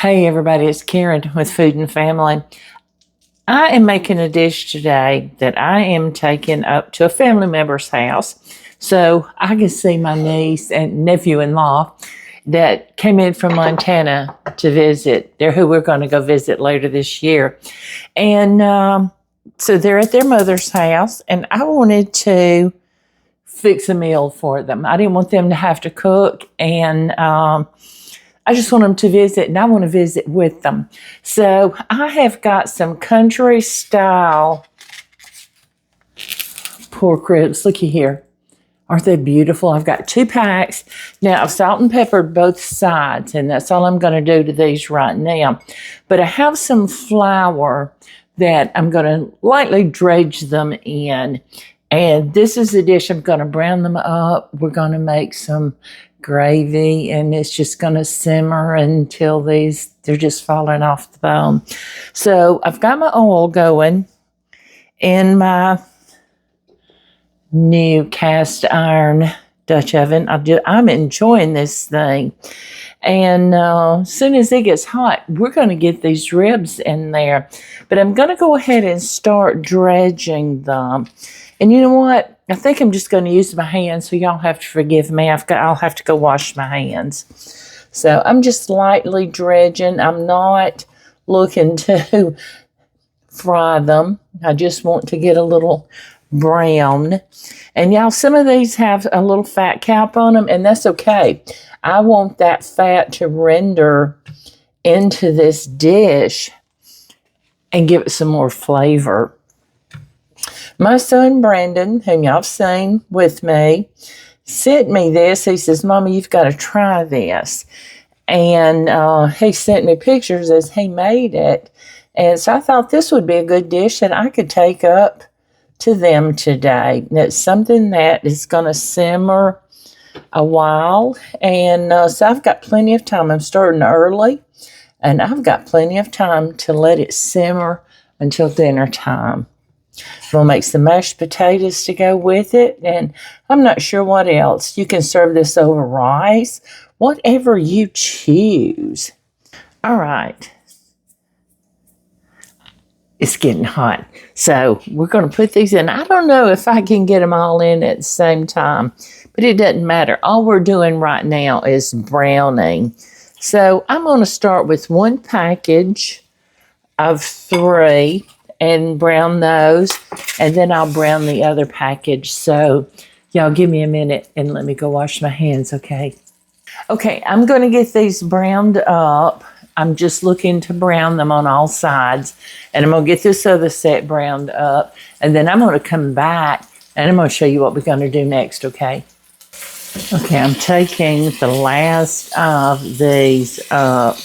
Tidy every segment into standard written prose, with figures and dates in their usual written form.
Hey everybody, it's Karen with Food and Family. I am making a dish today that I am taking up to a family member's house so I can see my niece and nephew-in-law that came in from Montana to visit. They're who we're going to go visit later this year. And so they're at their mother's house, and I wanted to fix a meal for them. I didn't want them to have to cook, and I just want them to visit, and I want to visit with them. So I have got some country style pork ribs. Looky here. Aren't they beautiful? I've got 2 packs. Now, I've salt and peppered both sides, and that's all I'm going to do to these right now. But I have some flour that I'm going to lightly dredge them in. And this is the dish. I'm going to brown them up. We're going to make some gravy, and it's just going to simmer until they're just falling off the bone. So I've got my oil going in my new cast iron Dutch oven. I'm enjoying this thing. And as soon as it gets hot, we're going to get these ribs in there. But I'm going to go ahead and start dredging them. And you know what? I think I'm just going to use my hands, so y'all have to forgive me. I'll have to go wash my hands. So I'm just lightly dredging. I'm not looking to fry them. I just want to get a little brown. And y'all, some of these have a little fat cap on them, and that's okay. I want that fat to render into this dish and give it some more flavor. My son, Brandon, whom y'all have seen with me, sent me this. He says, Mama, you've got to try this. And he sent me pictures as he made it. And so I thought this would be a good dish that I could take up to them today. It's something that is going to simmer a while. And so I've got plenty of time. I'm starting early, and I've got plenty of time to let it simmer until dinner time. We'll make some mashed potatoes to go with it, and I'm not sure what else. You can serve this over rice, whatever you choose. All right. It's getting hot, so we're going to put these in. I don't know if I can get them all in at the same time, but it doesn't matter. All we're doing right now is browning. So I'm going to start with 1 package of 3 and brown those, and then I'll brown the other package. So y'all give me a minute and let me go wash my hands, okay? Okay, I'm going to get these browned up. I'm just looking to brown them on all sides, and I'm going to get this other set browned up, and then I'm going to come back and I'm going to show you what we're going to do next, okay? Okay, I'm taking the last of these up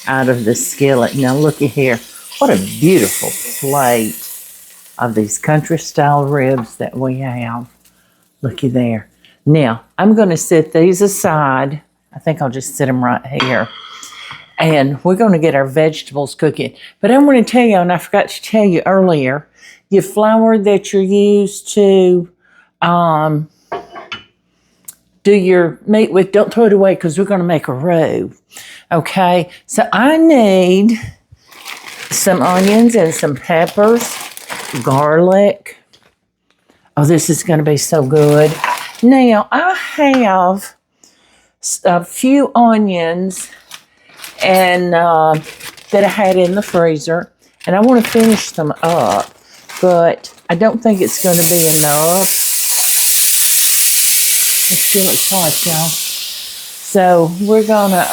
out of the skillet. Now looky here. What a beautiful plate of these country style ribs that we have. Looky there. Now, I'm going to set these aside. I think I'll just set them right here. And we're going to get our vegetables cooking. But I want to tell you, and I forgot to tell you earlier, your flour that you're used to do your meat with, don't throw it away because we're going to make a roux. Okay? So I need some onions and some peppers, garlic. Oh, this is going to be so good. Now, I have a few onions and that I had in the freezer, and I want to finish them up, but I don't think it's going to be enough. It's still hot, y'all. So we're going to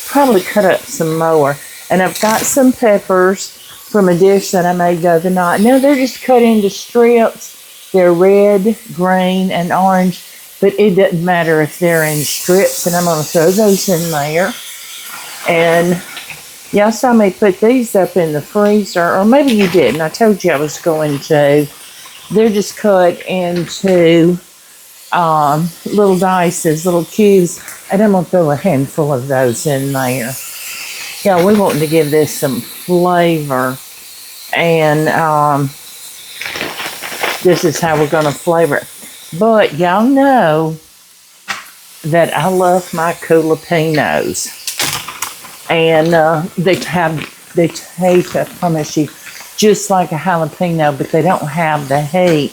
probably cut up some more. And I've got some peppers from a dish that I made the other night. Now they're just cut into strips. They're red, green, and orange, but it doesn't matter if they're in strips, and I'm going to throw those in there. And y'all saw me put these up in the freezer, or maybe you didn't. I told you I was going to. They're just cut into little dices, little cubes, and I'm going to throw a handful of those in there. Yeah, we want to give this some flavor, and this is how we're going to flavor it. But y'all know that I love my jalapenos. And they taste, I promise you, just like a jalapeno, but they don't have the heat.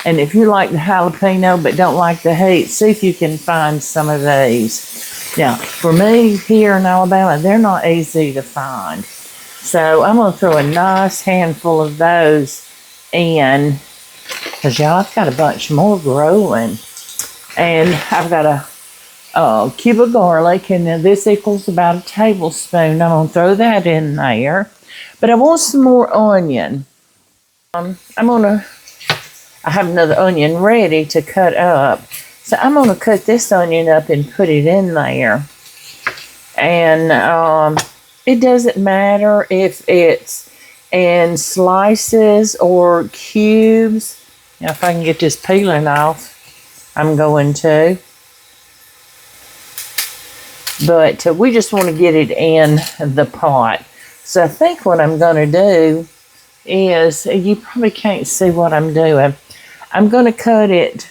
And if you like the jalapeno but don't like the heat, see if you can find some of these. Now, for me here in Alabama, they're not easy to find. So I'm going to throw a nice handful of those in, because y'all, I've got a bunch more growing. And I've got a cube of garlic, and then this equals about a tablespoon. I'm going to throw that in there. But I want some more onion. I have another onion ready to cut up. So I'm going to cut this onion up and put it in there. And it doesn't matter if it's in slices or cubes. Now, if I can get this peeling off, I'm going to. But we just want to get it in the pot. So I think what I'm going to do is, you probably can't see what I'm doing. I'm going to cut it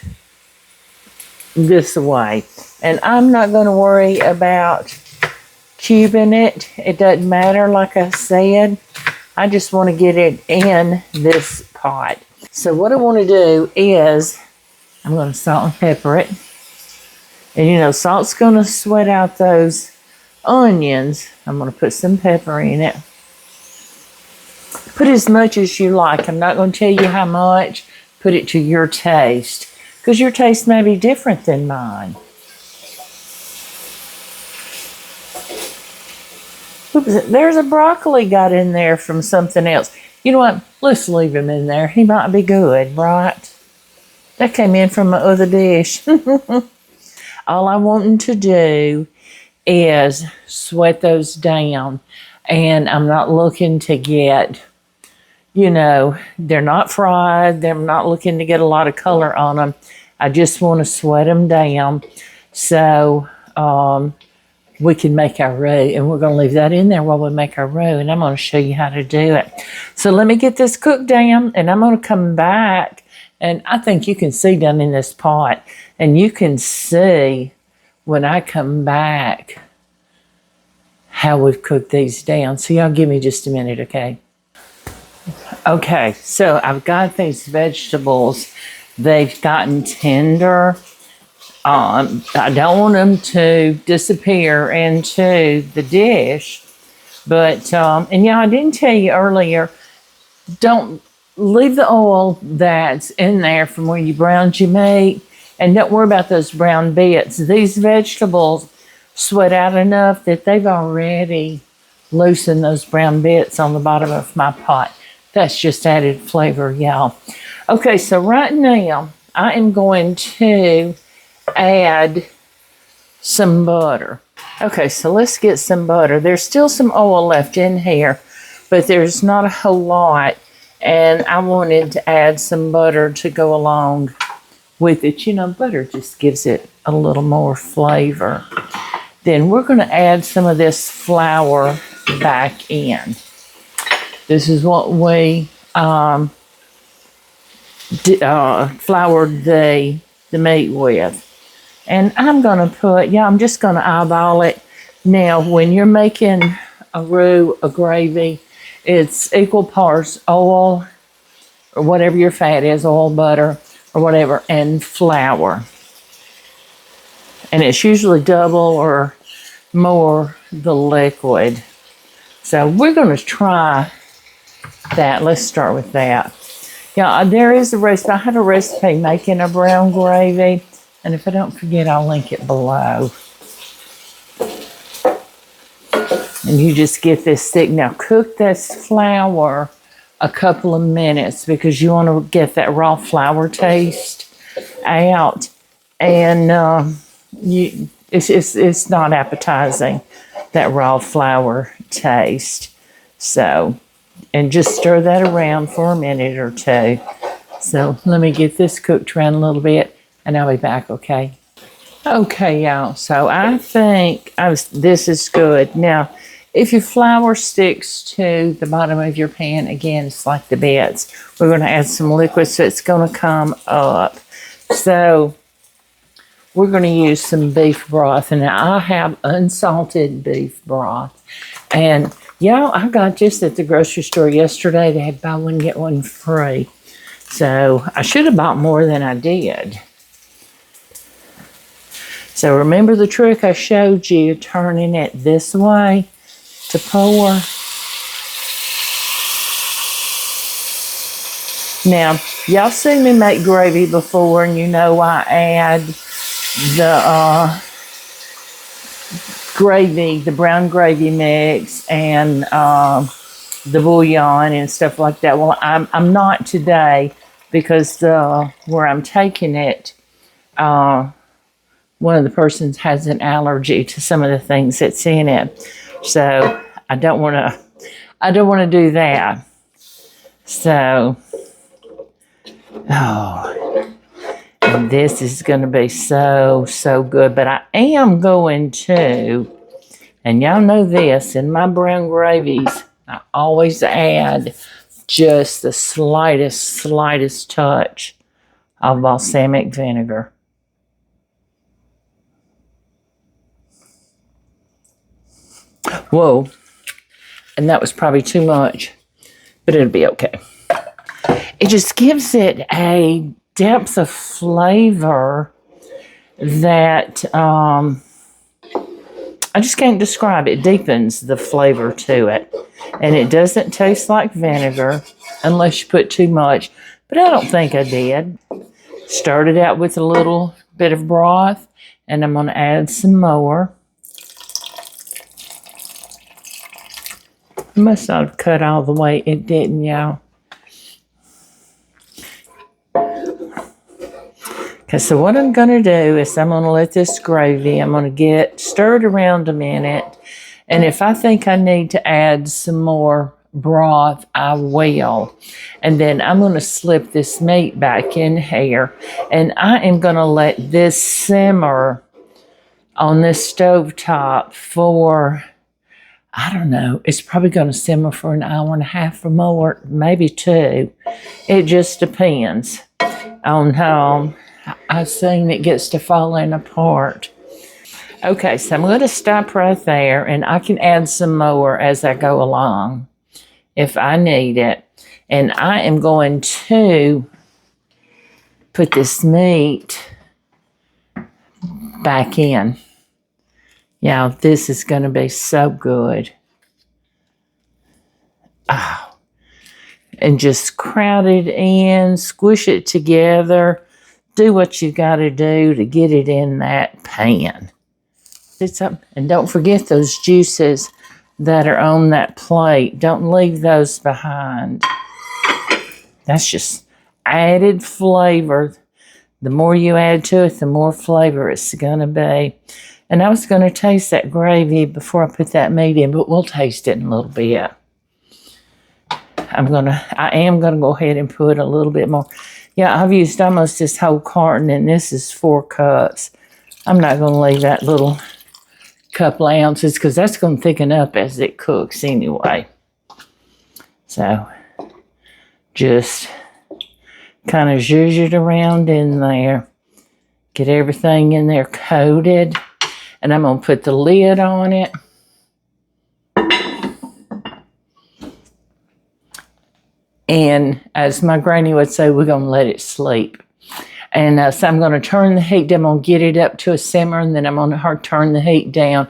this way. And I'm not going to worry about cubing it. It doesn't matter, like I said. I just want to get it in this pot. So what I want to do is, I'm going to salt and pepper it. And you know, salt's going to sweat out those onions. I'm going to put some pepper in it. Put as much as you like. I'm not going to tell you how much. Put it to your taste, because your taste may be different than mine. Oops, there's a broccoli got in there from something else. You know what? Let's leave him in there. He might be good, right? That came in from my other dish. All I want them to do is sweat those down. And I'm not looking to get, you know, they're not fried. They're not looking to get a lot of color on them. I just want to sweat them down so we can make our roux. And we're going to leave that in there while we make our roux. And I'm going to show you how to do it. So let me get this cooked down, and I'm going to come back. And I think you can see down in this pot. And you can see when I come back how we've cooked these down. So y'all give me just a minute, okay? Okay, so I've got these vegetables. They've gotten tender. I don't want them to disappear into the dish. But, and yeah, I didn't tell you earlier, don't leave the oil that's in there from where you browned your meat. And don't worry about those brown bits. These vegetables sweat out enough that they've already loosened those brown bits on the bottom of my pot. That's just added flavor, y'all. Okay, so right now, I am going to add some butter. Okay, so let's get some butter. There's still some oil left in here, but there's not a whole lot. And I wanted to add some butter to go along with it. You know, butter just gives it a little more flavor. Then we're going to add some of this flour back in. This is what we floured the meat with. And I'm going to put, yeah, I'm just going to eyeball it. Now, when you're making a roux, a gravy, it's equal parts oil, or whatever your fat is, oil, butter, or whatever, and flour. And it's usually double or more the liquid. So we're going to try that. Let's start with that. Yeah, there is a recipe. I have a recipe making a brown gravy. And if I don't forget, I'll link it below. And you just get this thick. Now cook this flour a couple of minutes because you want to get that raw flour taste out. And it's not appetizing, that raw flour taste. So, and just stir that around for a minute or two. So let me get this cooked around a little bit and I'll be back, okay? Okay, y'all, so I think this is good. Now, if your flour sticks to the bottom of your pan, again, it's like the bits. We're going to add some liquid so it's going to come up. So we're going to use some beef broth. And I have unsalted beef broth. And y'all, I got this at the grocery store yesterday. They had buy one, get one free. So I should have bought more than I did. So remember the trick I showed you, turning it this way to pour. Now, y'all seen me make gravy before, and you know I add the gravy, the brown gravy mix, and the bouillon and stuff like that. Well, I'm not today because where I'm taking it, one of the persons has an allergy to some of the things that's in it, so I don't want to do that. So, and this is going to be so good. But I am going to, and y'all know this, in my brown gravies, I always add just the slightest touch of balsamic vinegar. Whoa, and that was probably too much, but it'll be okay. It just gives it a depth of flavor that I just can't describe. It deepens the flavor to it. And it doesn't taste like vinegar unless you put too much. But I don't think I did. Started out with a little bit of broth, and I'm going to add some more. I must not have cut all the way. It didn't, y'all. Okay, so what I'm going to do is I'm going to let this gravy, I'm going to get stirred around a minute. And if I think I need to add some more broth, I will. And then I'm going to slip this meat back in here. And I am going to let this simmer on this stovetop for, I don't know, it's probably going to simmer for an hour and a half or more, maybe 2. It just depends on how I soon it gets to falling apart. Okay, so I'm going to stop right there, and I can add some more as I go along if I need it. And I am going to put this meat back in. Yeah, this is going to be so good. Oh, and just crowd it in, squish it together. Do what you got to do to get it in that pan. It's up, and don't forget those juices that are on that plate. Don't leave those behind. That's just added flavor. The more you add to it, the more flavor it's going to be. And I was going to taste that gravy before I put that meat in, but we'll taste it in a little bit. I am going to go ahead and put a little bit more. Yeah, I've used almost this whole carton, and this is 4 cups. I'm not going to leave that little couple of ounces because that's going to thicken up as it cooks anyway. So, just kind of zhuzh it around in there. Get everything in there coated. And I'm going to put the lid on it. And as my granny would say, we're going to let it sleep. And so I'm going to turn the heat down. I'm going to get it up to a simmer, and then I'm going to turn the heat down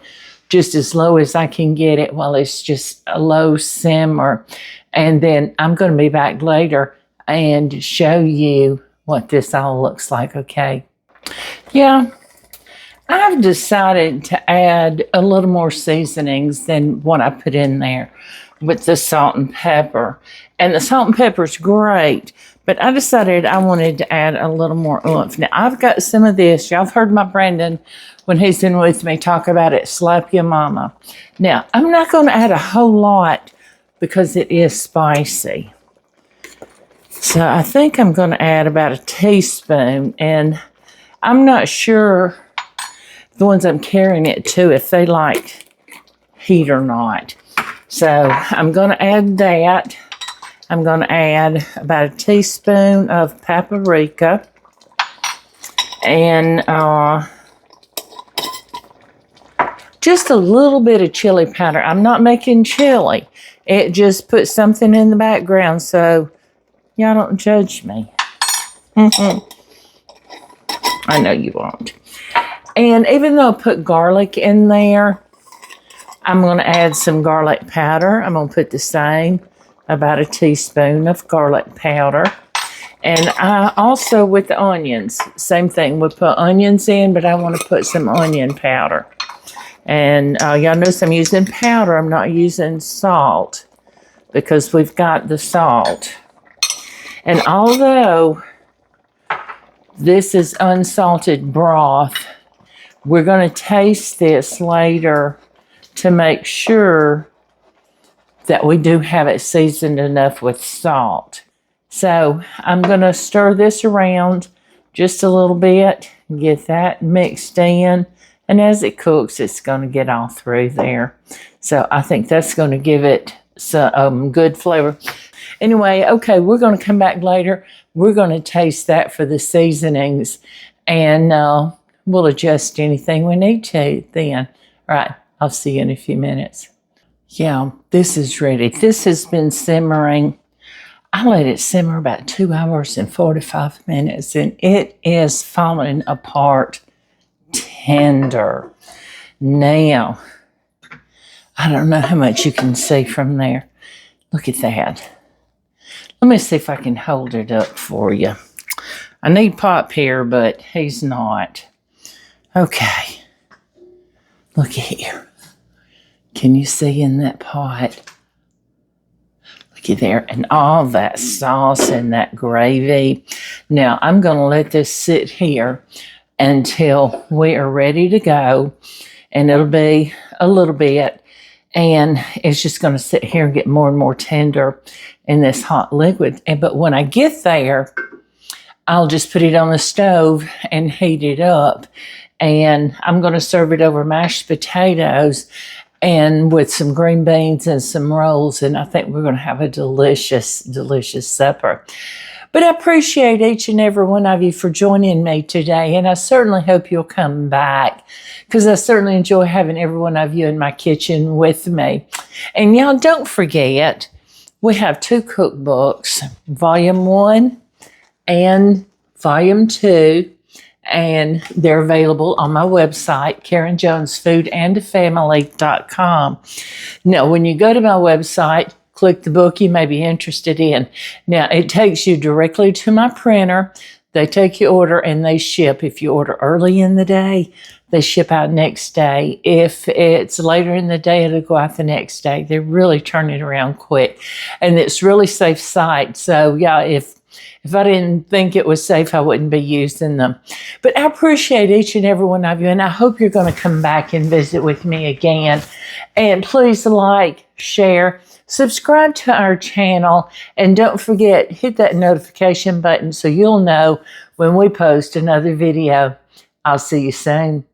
just as low as I can get it while it's just a low simmer. And then I'm going to be back later and show you what this all looks like, okay? Yeah, I've decided to add a little more seasonings than what I put in there with the salt and pepper. And the salt and pepper is great, but I decided I wanted to add a little more oomph. Now, I've got some of this. Y'all have heard my Brandon, when he's been with me, talk about it, slap your mama. Now, I'm not going to add a whole lot because it is spicy. So I think I'm going to add about a teaspoon, and I'm not sure the ones I'm carrying it to if they like heat or not. So I'm going to add that. I'm going to add about a teaspoon of paprika and just a little bit of chili powder. I'm not making chili. It just puts something in the background, so y'all don't judge me. I know you won't. And even though I put garlic in there, I'm going to add some garlic powder. I'm going to put the same, about a teaspoon of garlic powder. And I also, with the onions, same thing. We'll put onions in, but I want to put some onion powder. And y'all notice I'm using powder. I'm not using salt because we've got the salt. And although this is unsalted broth, we're going to taste this later to make sure that we do have it seasoned enough with salt. So I'm going to stir this around just a little bit, get that mixed in, and as it cooks, it's going to get all through there. So I think that's going to give it some good flavor. Anyway, okay, we're going to come back later. We're going to taste that for the seasonings, and we'll adjust anything we need to then. All right, I'll see you in a few minutes. Yeah, this is ready. This has been simmering. I let it simmer about 2 hours and 45 minutes, and it is falling apart tender. Now, I don't know how much you can see from there. Look at that. Let me see if I can hold it up for you. I need Pop here, but he's not. Okay. Look here. Can you see in that pot? Look at there. And all that sauce and that gravy. Now, I'm going to let this sit here until we are ready to go. And it'll be a little bit. And it's just going to sit here and get more and more tender in this hot liquid. But when I get there, I'll just put it on the stove and heat it up. And I'm going to serve it over mashed potatoes and with some green beans and some rolls. And I think we're going to have a delicious, delicious supper. But I appreciate each and every one of you for joining me today. And I certainly hope you'll come back, because I certainly enjoy having every one of you in my kitchen with me. And y'all don't forget, we have 2 cookbooks, Volume 1 and Volume 2. And they're available on my website, KarenJonesFoodAndFamily.com. Now, when you go to my website, click the book you may be interested in. Now, it takes you directly to my printer. They take your order and they ship. If you order early in the day, they ship out next day. If it's later in the day, it'll go out the next day. They really turn it around quick. And it's really safe site. So, yeah, if I didn't think it was safe, I wouldn't be using them. But I appreciate each and every one of you, and I hope you're going to come back and visit with me again. And please like, share, subscribe to our channel, and don't forget, hit that notification button so you'll know when we post another video. I'll see you soon.